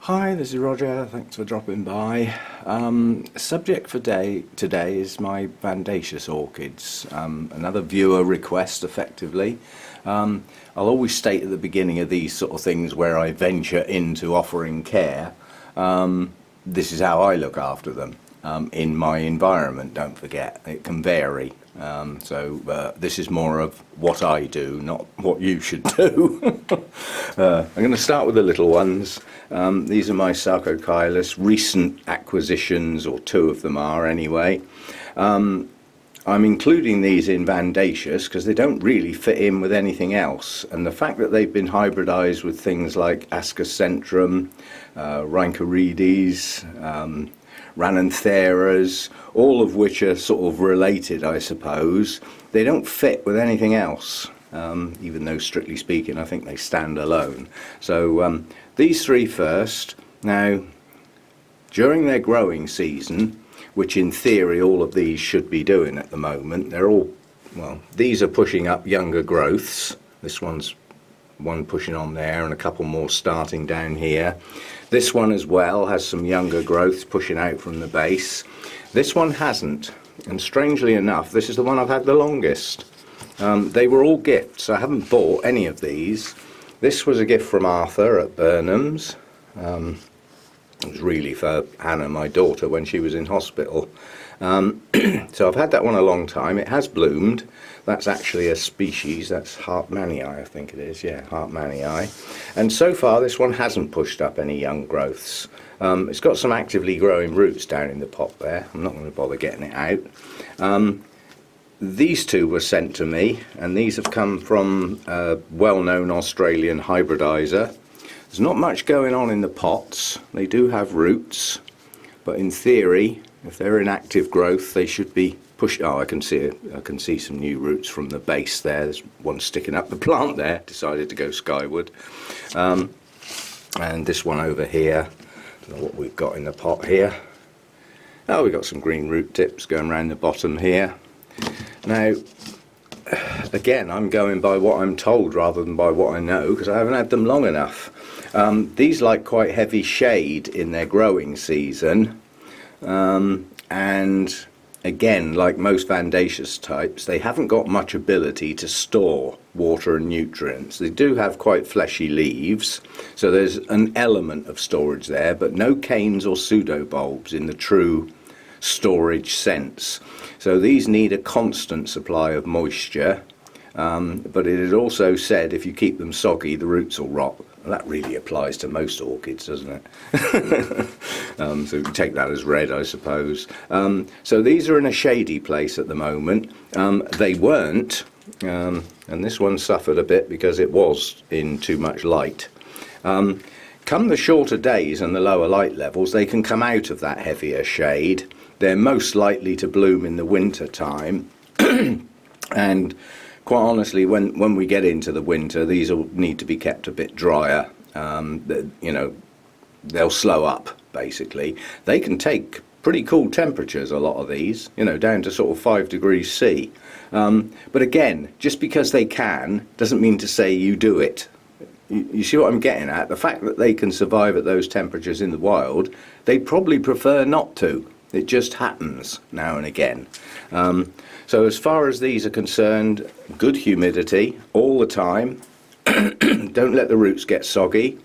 Hi, this is Roger. Thanks for dropping by. Subject for today is my Vandaceous Orchids. Another viewer request, effectively. I'll always state at the beginning of these sort of things where I venture into offering care. This is how I look after them in my environment. Don't forget, it can vary. This is more of what I do, not what you should do. I'm going to start with the little ones. These are my sarko recent acquisitions, or two of them are anyway. I'm including these in Vandaceous because they don't really fit in with anything else, and the fact that they've been hybridized with things like Ascocentrum, Ronco reedies, Ranantheras, all of which are sort of related, I suppose. They don't fit with anything else, even though strictly speaking I think they stand alone. So these three first. Now, during their growing season, which in theory all of these should be doing at the moment, they're all, well, these are pushing up younger growths. This one's one pushing on there and a couple more starting down here. This one as well has some younger growths pushing out from the base. This one hasn't, and strangely enough this is the one I've had the longest. They were all gifts. I haven't bought any of these. This was a gift from Arthur at Burnham's. It was really for Hannah, my daughter, when she was in hospital. So I've had that one a long time. It has bloomed. That's actually a species. That's Hartmannii, I think it is. Yeah, Hartmannii. And so far this one hasn't pushed up any young growths. It's got some actively growing roots down in the pot there. I'm not going to bother getting it out. These two were sent to me, and these have come from a well-known Australian hybridizer. There's not much going on in the pots. They do have roots, but in theory, if they're in active growth, they should be pushed. Oh, I can see some new roots from the base there. There's one sticking up the plant there. Decided to go skyward. And this one over here. I don't know what we've got in the pot here. Oh, we've got some green root tips going around the bottom here. Now, again, I'm going by what I'm told rather than by what I know, because I haven't had them long enough. These like quite heavy shade in their growing season, and again, like most Vandaceous types, they haven't got much ability to store water and nutrients. They do have quite fleshy leaves, so there's an element of storage there, but no canes or pseudobulbs in the true storage sense. So these need a constant supply of moisture, but it is also said if you keep them soggy, the roots will rot. And that really applies to most orchids, doesn't it? So you take that as read, I suppose. So these are in a shady place at the moment. They weren't, and this one suffered a bit because it was in too much light. Come the shorter days and the lower light levels, they can come out of that heavier shade. They're most likely to bloom in the winter time. And quite honestly, when we get into the winter, these will need to be kept a bit drier. You know, they'll slow up, basically. They can take pretty cool temperatures, a lot of these, you know, down to sort of 5 degrees C. But again, just because they can doesn't mean to say you do it. You see what I'm getting at? The fact that they can survive at those temperatures in the wild, they probably prefer not to. It just happens now and again. So as far as these are concerned, good humidity all the time. Don't let the roots get soggy.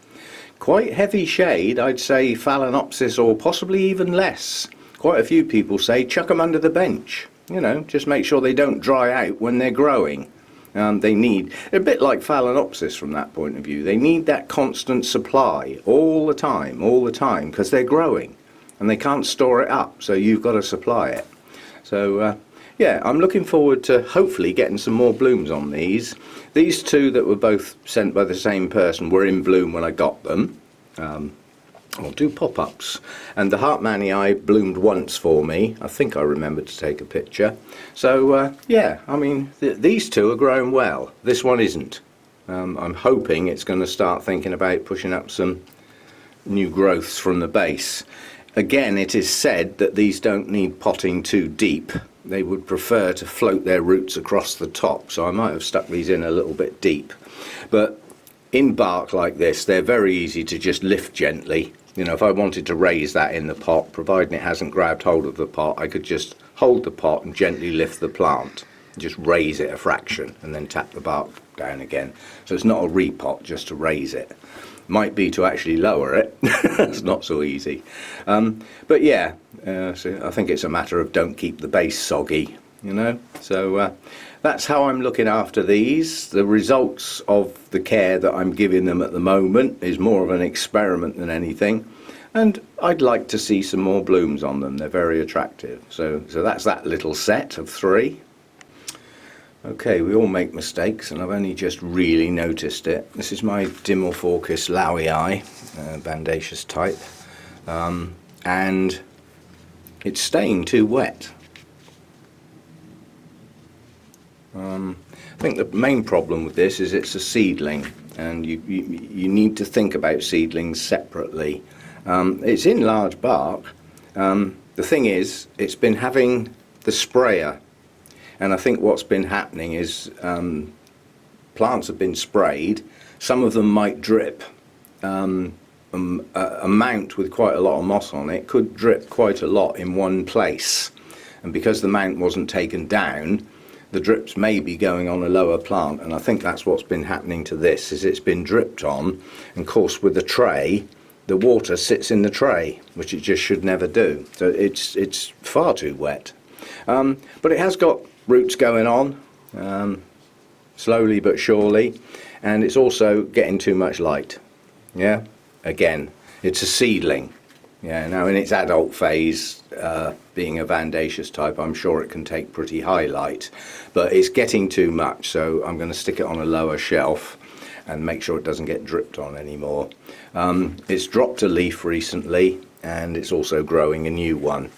Quite heavy shade, I'd say Phalaenopsis or possibly even less. Quite a few people say chuck them under the bench. You know, just make sure they don't dry out when they're growing. They need, a bit like Phalaenopsis from that point of view, they need that constant supply all the time, because they're growing. And they can't store it up, so you've got to supply it. So yeah, I'm looking forward to hopefully getting some more blooms on these. These two that were both sent by the same person were in bloom when I got them. I'll do pop-ups. And the Hartmannii bloomed once for me. I think I remembered to take a picture. So yeah, I mean, these two are growing well. This one isn't. I'm hoping it's going to start thinking about pushing up some new growths from the base. Again, it is said that these don't need potting too deep. They would prefer to float their roots across the top, so I might have stuck these in a little bit deep. But in bark like this, they're very easy to just lift gently You know, if I wanted to raise that in the pot, providing it hasn't grabbed hold of the pot, I could just hold the pot and gently lift the plant, just raise it a fraction and then tap the bark down again. So it's not a repot, just to raise it. Might be to actually lower it. It's not so easy. But yeah, so I think it's a matter of don't keep the base soggy, you know. So that's how I'm looking after these. The results of the care that I'm giving them at the moment is more of an experiment than anything. And I'd like to see some more blooms on them. They're very attractive. So that's that little set of 3. Okay, we all make mistakes, and I've only just really noticed it. This is my Dimorphorchis lowii, Vandaceous type, and it's staying too wet. I think the main problem with this is it's a seedling, and you need to think about seedlings separately. It's in large bark. The thing is, it's been having the sprayer, and I think what's been happening is plants have been sprayed. Some of them might drip. A mount with quite a lot of moss on it could drip quite a lot in one place, and because the mount wasn't taken down, the drips may be going on a lower plant, and I think that's what's been happening to this, is it's been dripped on, and of course with the tray, the water sits in the tray, which it just should never do. So it's far too wet. But it has got roots going on, slowly but surely, and it's also getting too much light. Yeah, again, it's a seedling. Yeah, now in its adult phase, being a Vandaceous type, I'm sure it can take pretty high light, but it's getting too much, so I'm going to stick it on a lower shelf and make sure it doesn't get dripped on anymore. It's dropped a leaf recently, and it's also growing a new one,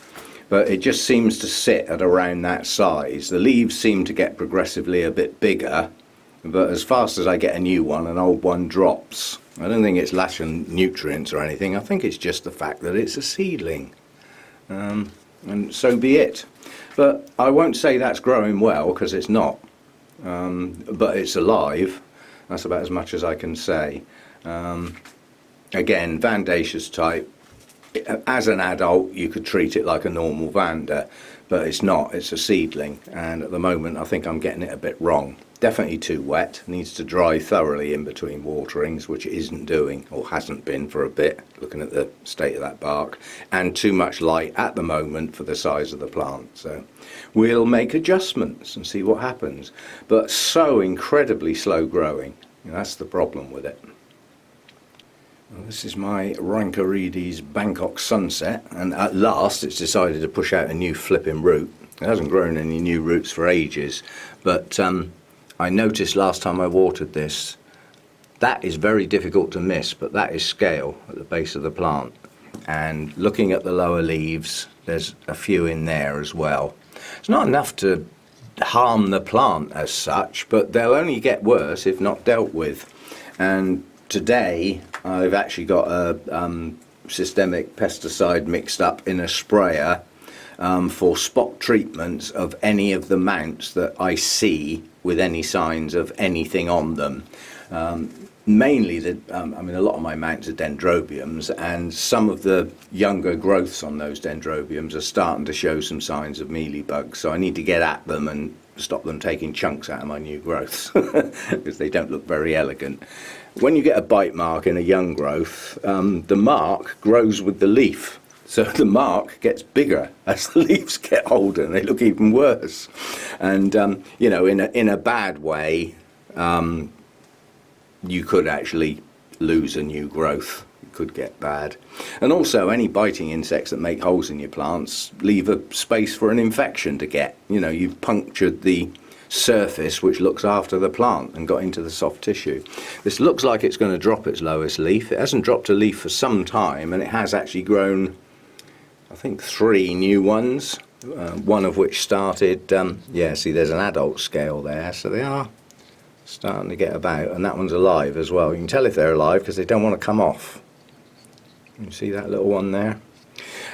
but it just seems to sit at around that size. The leaves seem to get progressively a bit bigger, but as fast as I get a new one, an old one drops. I don't think it's lashing nutrients or anything. I think it's just the fact that it's a seedling, and so be it. But I won't say that's growing well, because it's not, but it's alive. That's about as much as I can say. Again, Vandaceous type, as an adult you could treat it like a normal Vanda, but it's not, it's a seedling, and at the moment I think I'm getting it a bit wrong. Definitely too wet, needs to dry thoroughly in between waterings, which it isn't doing, or hasn't been for a bit, looking at the state of that bark, and too much light at the moment for the size of the plant. So we'll make adjustments and see what happens, but so incredibly slow growing, that's the problem with it. Well, this is my Ronco reedy's Bangkok Sunset, and at last it's decided to push out a new flipping root. It hasn't grown any new roots for ages, but I noticed last time I watered this, that is very difficult to miss, but that is scale at the base of the plant. And looking at the lower leaves, there's a few in there as well. It's not enough to harm the plant as such, but they'll only get worse if not dealt with. And today I've actually got a systemic pesticide mixed up in a sprayer for spot treatments of any of the mounts that I see with any signs of anything on them. Mainly, I mean, a lot of my mounts are dendrobiums, and some of the younger growths on those dendrobiums are starting to show some signs of mealybugs, so I need to get at them and stop them taking chunks out of my new growths, because they don't look very elegant. When you get a bite mark in a young growth, the mark grows with the leaf. So the mark gets bigger as the leaves get older, and they look even worse. And you know, in a bad way, you could actually lose a new growth. It could get bad. And also, any biting insects that make holes in your plants leave a space for an infection to get. You know, you've punctured the surface which looks after the plant and got into the soft tissue. This looks like it's going to drop its lowest leaf. It hasn't dropped a leaf for some time, and it has actually grown, I think, 3 new ones, one of which started, yeah, see there's an adult scale there, so they are starting to get about, and that one's alive as well. You can tell if they're alive because they don't want to come off. You see that little one there?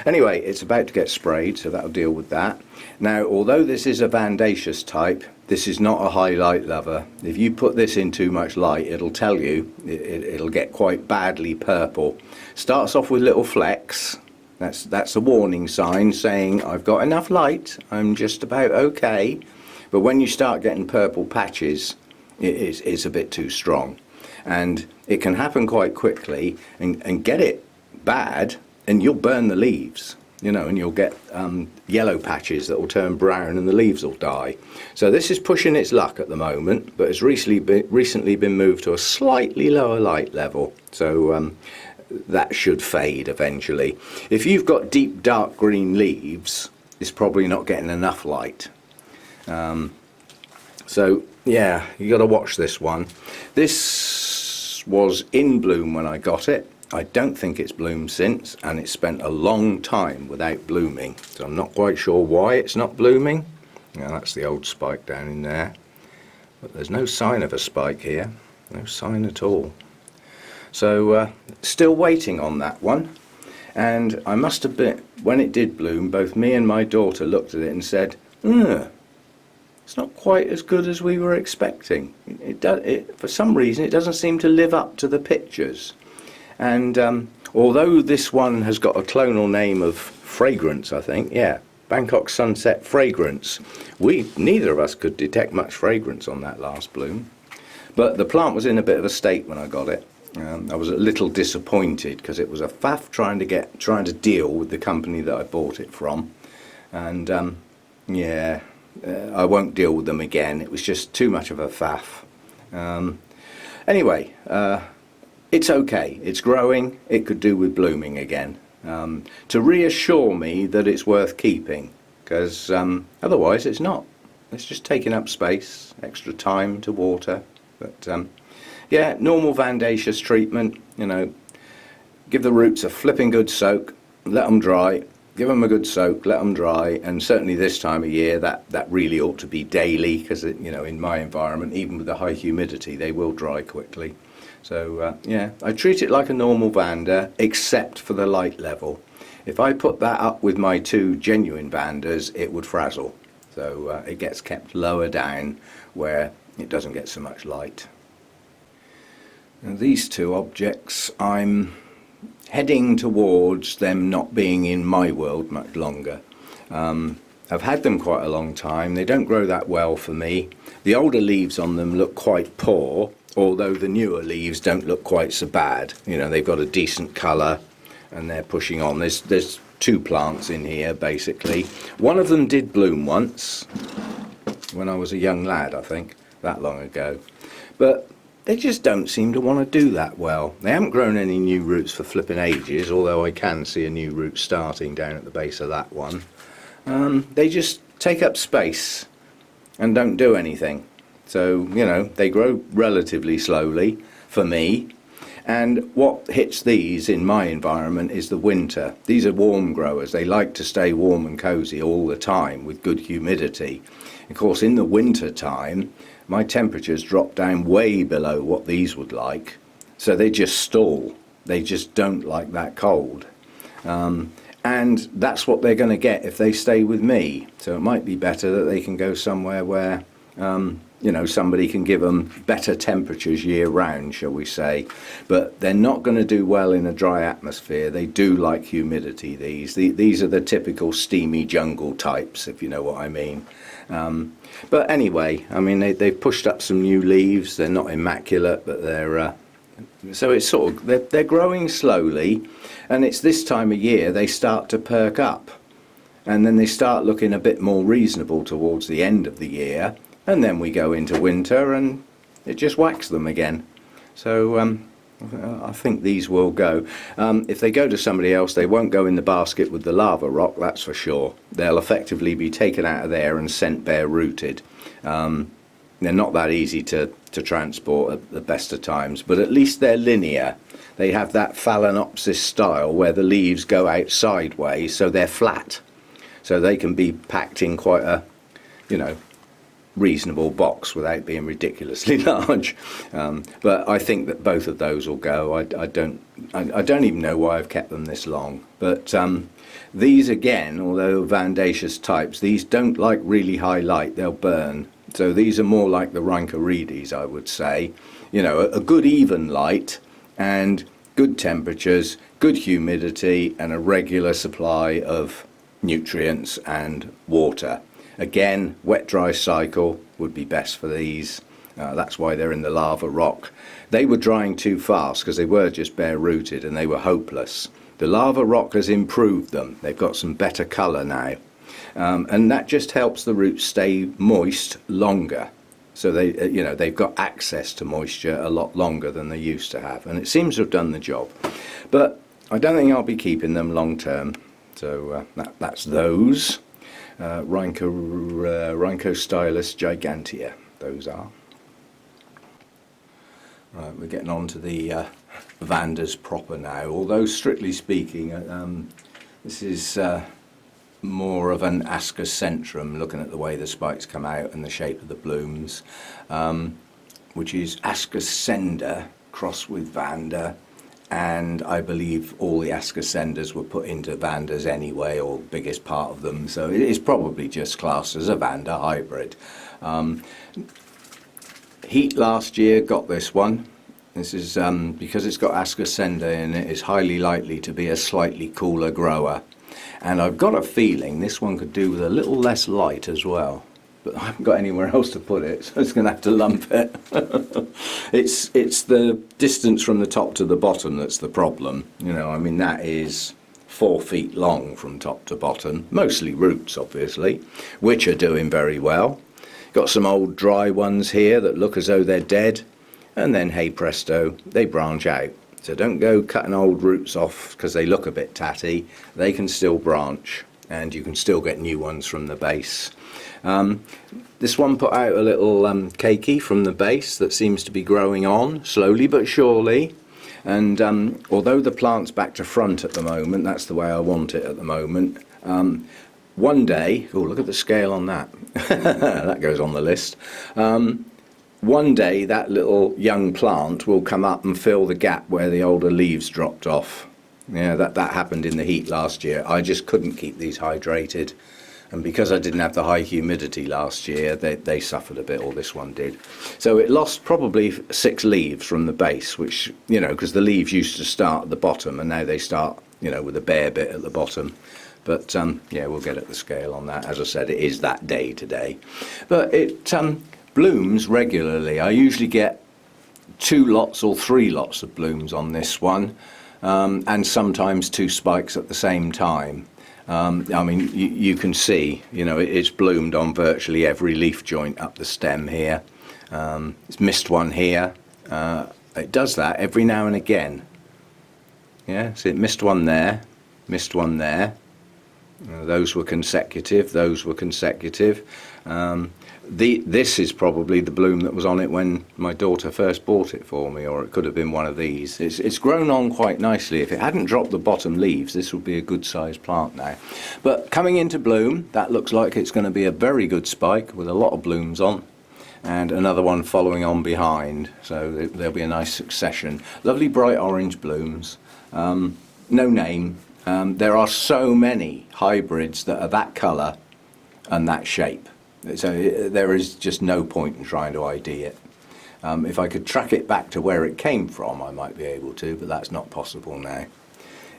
Anyway, it's about to get sprayed, so that'll deal with that. Now, although this is a Vandaceous type, this is not a high light lover. If you put this in too much light, it'll tell you, it'll get quite badly purple. Starts off with little flecks. That's a warning sign saying I've got enough light, I'm just about okay. But when you start getting purple patches, it's a bit too strong. And it can happen quite quickly, and get it bad and you'll burn the leaves, you know, and you'll get yellow patches that will turn brown and the leaves will die. So this is pushing its luck at the moment, but it's recently been moved to a slightly lower light level, so that should fade eventually. If you've got deep dark green leaves, it's probably not getting enough light. So yeah, you got to watch this one. This was in bloom when I got it. I don't think it's bloomed since, and it's spent a long time without blooming, so I'm not quite sure why it's not blooming. Now that's the old spike down in there, but there's no sign of a spike here, no sign at all. So still waiting on that one. And I must admit, when it did bloom, both me and my daughter looked at it and said, it's not quite as good as we were expecting. For some reason it doesn't seem to live up to the pictures. And although this one has got a clonal name of Fragrance, I think, yeah, Bangkok Sunset Fragrance, neither of us could detect much fragrance on that last bloom. But the plant was in a bit of a state when I got it. I was a little disappointed because it was a faff trying to deal with the company that I bought it from. And yeah, I won't deal with them again. It was just too much of a faff. Anyway, it's okay, it's growing, it could do with blooming again, to reassure me that it's worth keeping, because otherwise it's not. It's just taking up space, extra time to water. But yeah, normal Vandaceous treatment, you know, give the roots a flipping good soak, let them dry, give them a good soak, let them dry, and certainly this time of year that really ought to be daily, because you know, in my environment, even with the high humidity, they will dry quickly. So yeah, I treat it like a normal Vanda, except for the light level. If I put that up with my two genuine Vandas, it would frazzle. So it gets kept lower down where it doesn't get so much light. Now, these two objects, I'm heading towards them not being in my world much longer. I've had them quite a long time. They don't grow that well for me. The older leaves on them look quite poor, although the newer leaves don't look quite so bad. You know, they've got a decent colour and they're pushing on. There's two plants in here basically. One of them did bloom once when I was a young lad, I think, that long ago. But they just don't seem to want to do that well. They haven't grown any new roots for flipping ages, although I can see a new root starting down at the base of that one. They just take up space and don't do anything. So, you know, they grow relatively slowly for me. And what hits these in my environment is the winter. These are warm growers. They like to stay warm and cozy all the time with good humidity. Of course, in the winter time, my temperatures drop down way below what these would like. So they just stall. They just don't like that cold. And that's what they're going to get if they stay with me. So it might be better that they can go somewhere where you know, somebody can give them better temperatures year round, shall we say. But they're not going to do well in a dry atmosphere. They do like humidity, these are the typical steamy jungle types, if you know what I mean. But anyway, I mean, they've pushed up some new leaves. They're not immaculate, but they're so it's sort of, they're growing slowly, and it's this time of year they start to perk up, and then they start looking a bit more reasonable towards the end of the year. And then we go into winter and it just whacks them again. So I think these will go. If they go to somebody else, they won't go in the basket with the lava rock, that's for sure. They'll effectively be taken out of there and sent bare rooted. They're not that easy to transport at the best of times, but at least they're linear. They have that phalaenopsis style where the leaves go out sideways, so they're flat. So they can be packed in quite a, you know, reasonable box without being ridiculously large. But I think that both of those will go. I don't even know why I've kept them this long. But these again, although Vandaceous types, these don't like really high light. They'll burn. So these are more like the Ronco reedies, I would say. You know, a good even light and good temperatures, good humidity, and a regular supply of nutrients and water. Again, wet-dry cycle would be best for these. That's why they're in the lava rock. They were drying too fast because they were just bare-rooted and they were hopeless. The lava rock has improved them. They've got some better colour now. And that just helps the roots stay moist longer. So they, you know, they've got access to moisture a lot longer than they used to have. And it seems to have done the job. But I don't think I'll be keeping them long term. So that's those. Ronco Stylus Gigantea, those are. Right, we're getting on to the Vandas proper now, although strictly speaking this is more of an Ascocentrum, looking at the way the spikes come out and the shape of the blooms, which is Ascocenda crossed with Vanda. And I believe all the Ascocendas were put into Vandas anyway, or the biggest part of them, so it is probably just classed as a Vanda hybrid. Heat last year got this one. This is because it's got Ascocenda in it, it's highly likely to be a slightly cooler grower. And I've got a feeling this one could do with a little less light as well. But I haven't got anywhere else to put it, so it's going to have to lump it. It's the distance from the top to the bottom that's the problem. You know, I mean, that is 4 feet long from top to bottom, mostly roots, obviously, which are doing very well. Got some old dry ones here that look as though they're dead, and then, hey presto, they branch out. So don't go cutting old roots off because they look a bit tatty. They can still branch, and you can still get new ones from the base. This one put out a little keiki from the base that seems to be growing on slowly but surely, and although the plant's back to front at the moment, that's the way I want it at the moment, one day, oh look at the scale on that, that goes on the list, one day that little young plant will come up and fill the gap where the older leaves dropped off. Yeah, that happened in the heat last year. I just couldn't keep these hydrated. And because I didn't have the high humidity last year, they suffered a bit, or this one did. So it lost probably 6 leaves from the base, which, you know, because the leaves used to start at the bottom and now they start, you know, with a bare bit at the bottom. But, yeah, we'll get at the scale on that. As I said, it is that day today. But it blooms regularly. I usually get 2 lots or 3 lots of blooms on this one, and sometimes 2 spikes at the same time. I mean, you can see, you know, it's bloomed on virtually every leaf joint up the stem here. It's missed one here. It does that every now and again. Yeah, so it missed one there, missed one there. Those were consecutive, those were consecutive. This is probably the bloom that was on it when my daughter first bought it for me, or it could have been one of these. It's grown on quite nicely. If it hadn't dropped the bottom leaves, this would be a good sized plant now. But coming into bloom, that looks like it's going to be a very good spike with a lot of blooms on, and another one following on behind. So there'll be a nice succession. Lovely bright orange blooms. No name. There are so many hybrids that are that colour and that shape. So there is just no point in trying to ID it. If I could track it back to where it came from, I might be able to, but that's not possible now.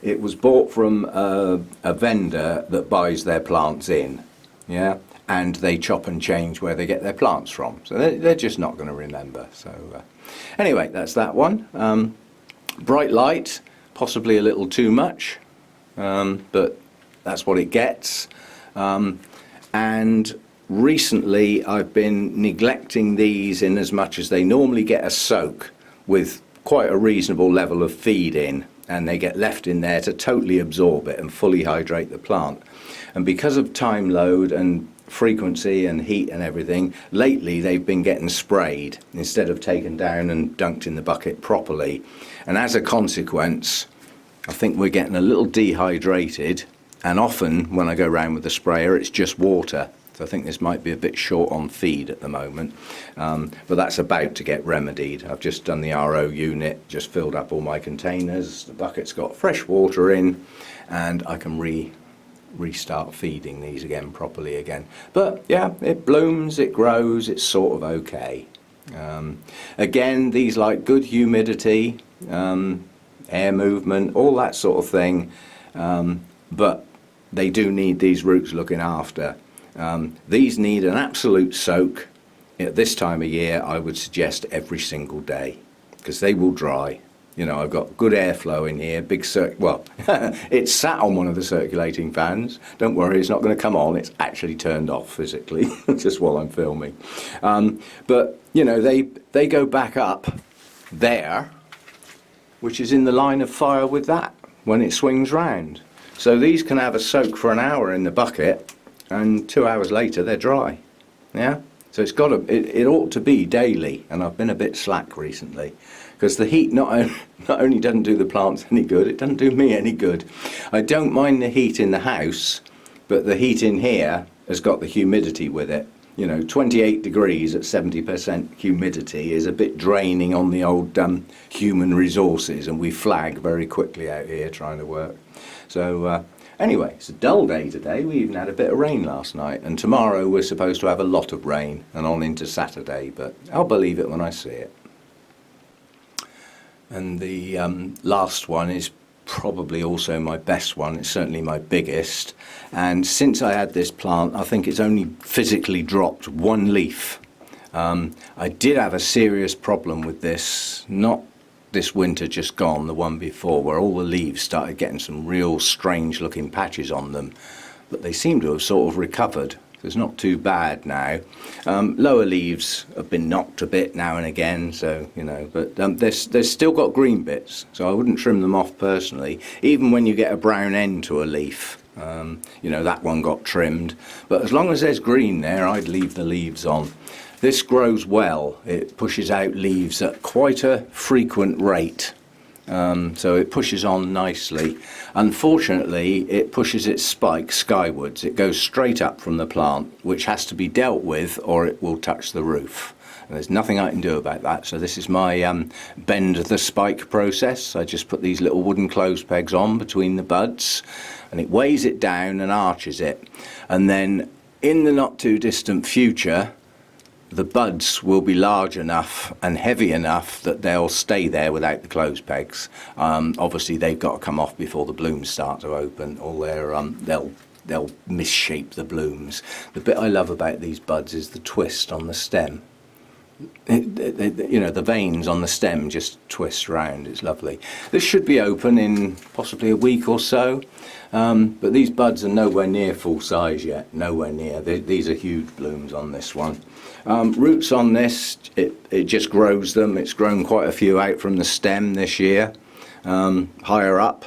It was bought from a vendor that buys their plants in, yeah, and they chop and change where they get their plants from. So they're just not going to remember. So anyway, that's that one. Bright light, possibly a little too much, but that's what it gets. And recently I've been neglecting these in as much as they normally get a soak with quite a reasonable level of feed in, and they get left in there to totally absorb it and fully hydrate the plant. And because of time load and frequency and heat and everything, lately they've been getting sprayed instead of taken down and dunked in the bucket properly. And as a consequence, I think we're getting a little dehydrated, and often when I go around with the sprayer it's just water. So I think this might be a bit short on feed at the moment, but that's about to get remedied. I've just done the RO unit, just filled up all my containers, the bucket's got fresh water in, and I can restart feeding these again properly again. But yeah, it blooms, it grows, it's sort of okay. Again, these like good humidity, air movement, all that sort of thing, but they do need these roots looking after. These need an absolute soak. At this time of year, I would suggest every single day, because they will dry. You know, I've got good airflow in here, well, it's sat on one of the circulating fans. Don't worry, it's not going to come on. It's actually turned off physically, just while I'm filming. But, you know, they go back up there, which is in the line of fire with that when it swings round. So these can have a soak for an hour in the bucket, and 2 hours later they're dry. Yeah? So it's it ought to be daily, and I've been a bit slack recently, because the heat not only doesn't do the plants any good, it doesn't do me any good. I don't mind the heat in the house, but the heat in here has got the humidity with it. You know, 28 degrees at 70% humidity is a bit draining on the old human resources, and we flag very quickly out here trying to work. So anyway, it's a dull day today. We even had a bit of rain last night, and tomorrow we're supposed to have a lot of rain and on into Saturday, but I'll believe it when I see it. And the last one is probably also my best one. It's certainly my biggest, and since I had this plant, I think it's only physically dropped one leaf. I did have a serious problem with this, not this winter just gone, the one before, where all the leaves started getting some real strange looking patches on them, but they seem to have sort of recovered. So it's not too bad now. Lower leaves have been knocked a bit now and again, so you know, but there's still got green bits, so I wouldn't trim them off personally. Even when you get a brown end to a leaf, you know, that one got trimmed, but as long as there's green there, I'd leave the leaves on. This grows well. It pushes out leaves at quite a frequent rate, so it pushes on nicely. Unfortunately, it pushes its spike skywards. It goes straight up from the plant, which has to be dealt with or it will touch the roof. And there's nothing I can do about that, so this is my bend the spike process. I just put these little wooden clothes pegs on between the buds, and it weighs it down and arches it. And then in the not too distant future, the buds will be large enough and heavy enough that they'll stay there without the clothes pegs. Obviously they've got to come off before the blooms start to open, or they'll misshape the blooms. The bit I love about these buds is the twist on the stem. You know, the veins on the stem just twist round. It's lovely. This should be open in possibly a week or so, but these buds are nowhere near full size yet, nowhere near. These are huge blooms on this one. Roots on this, it just grows them. It's grown quite a few out from the stem this year, higher up.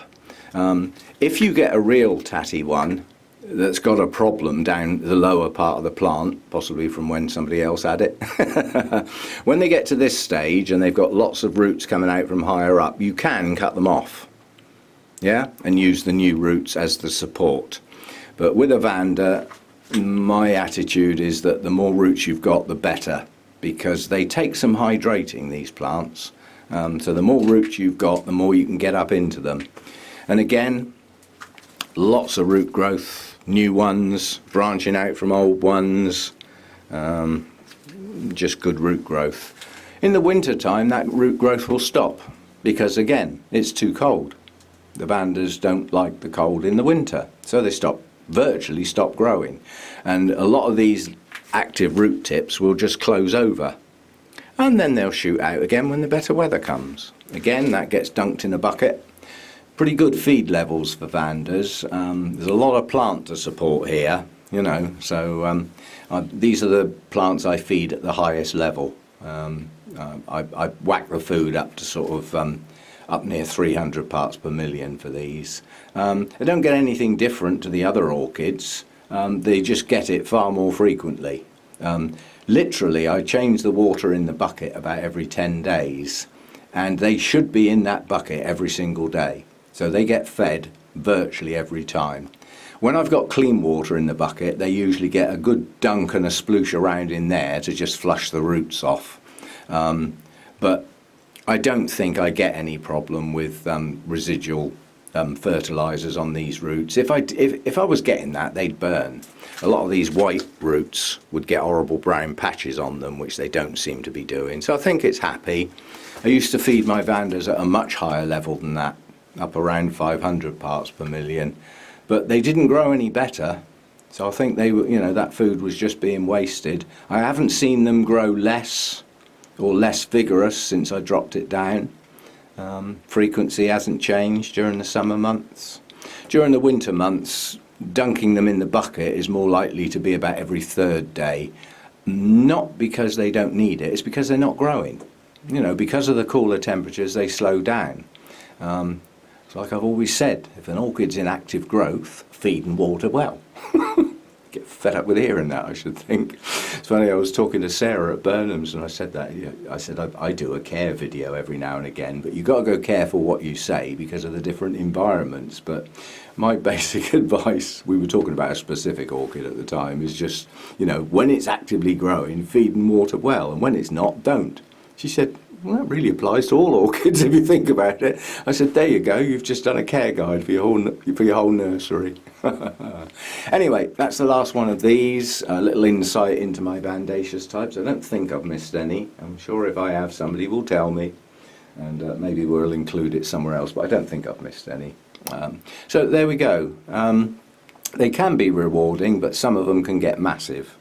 If you get a real tatty one that's got a problem down the lower part of the plant, possibly from when somebody else had it, when they get to this stage and they've got lots of roots coming out from higher up, you can cut them off, yeah, and use the new roots as the support. But with a Vanda, my attitude is that the more roots you've got, the better, because they take some hydrating, these plants. So the more roots you've got, the more you can get up into them. And again, lots of root growth, new ones branching out from old ones, just good root growth. In the winter time, that root growth will stop, because again, it's too cold. The Vandas don't like the cold in the winter, so they virtually stop growing, and a lot of these active root tips will just close over, and then they'll shoot out again when the better weather comes. Again, that gets dunked in a bucket. Pretty good feed levels for Vandas. There's a lot of plant to support here, you know, so these are the plants I feed at the highest level. I whack the food up to sort of up near 300 parts per million for these. They don't get anything different to the other orchids. They just get it far more frequently. Literally, I change the water in the bucket about every 10 days, and they should be in that bucket every single day. So they get fed virtually every time. When I've got clean water in the bucket, they usually get a good dunk and a sploosh around in there to just flush the roots off. But I don't think I get any problem with residual fertilizers on these roots. If I was getting that, they'd burn. A lot of these white roots would get horrible brown patches on them, which they don't seem to be doing. So I think it's happy. I used to feed my Vandas at a much higher level than that, up around 500 parts per million, but they didn't grow any better. So I think they were, that food was just being wasted. I haven't seen them grow less or less vigorous since I dropped it down. Frequency hasn't changed during the summer months. During the winter months, dunking them in the bucket is more likely to be about every third day. Not because they don't need it, it's because they're not growing. Because of the cooler temperatures, they slow down. It's like I've always said, if an orchid's in active growth, feed and water well. Get fed up with hearing that, I should think. It's funny, I was talking to Sarah at Burnham's and I said that. I said I do a care video every now and again, but you've got to go careful what you say because of the different environments. But my basic advice, we were talking about a specific orchid at the time, is just, when it's actively growing, feed and water well, and when it's not, don't. She said, well, that really applies to all orchids if you think about it. I said, there you go, you've just done a care guide for your whole nursery. Anyway, that's the last one of these. A little insight into my Vandaceous types. I don't think I've missed any. I'm sure if I have, somebody will tell me, and maybe we'll include it somewhere else, but I don't think I've missed any. So there we go. They can be rewarding, but some of them can get massive.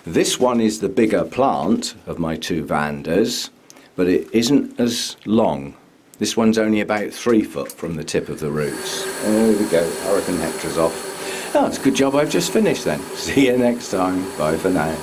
This one is the bigger plant of my two Vandas, but it isn't as long. This one's only about 3 foot from the tip of the roots. There we go, Hurricane Hector's off. Oh, it's a good job I've just finished then. See you next time. Bye for now.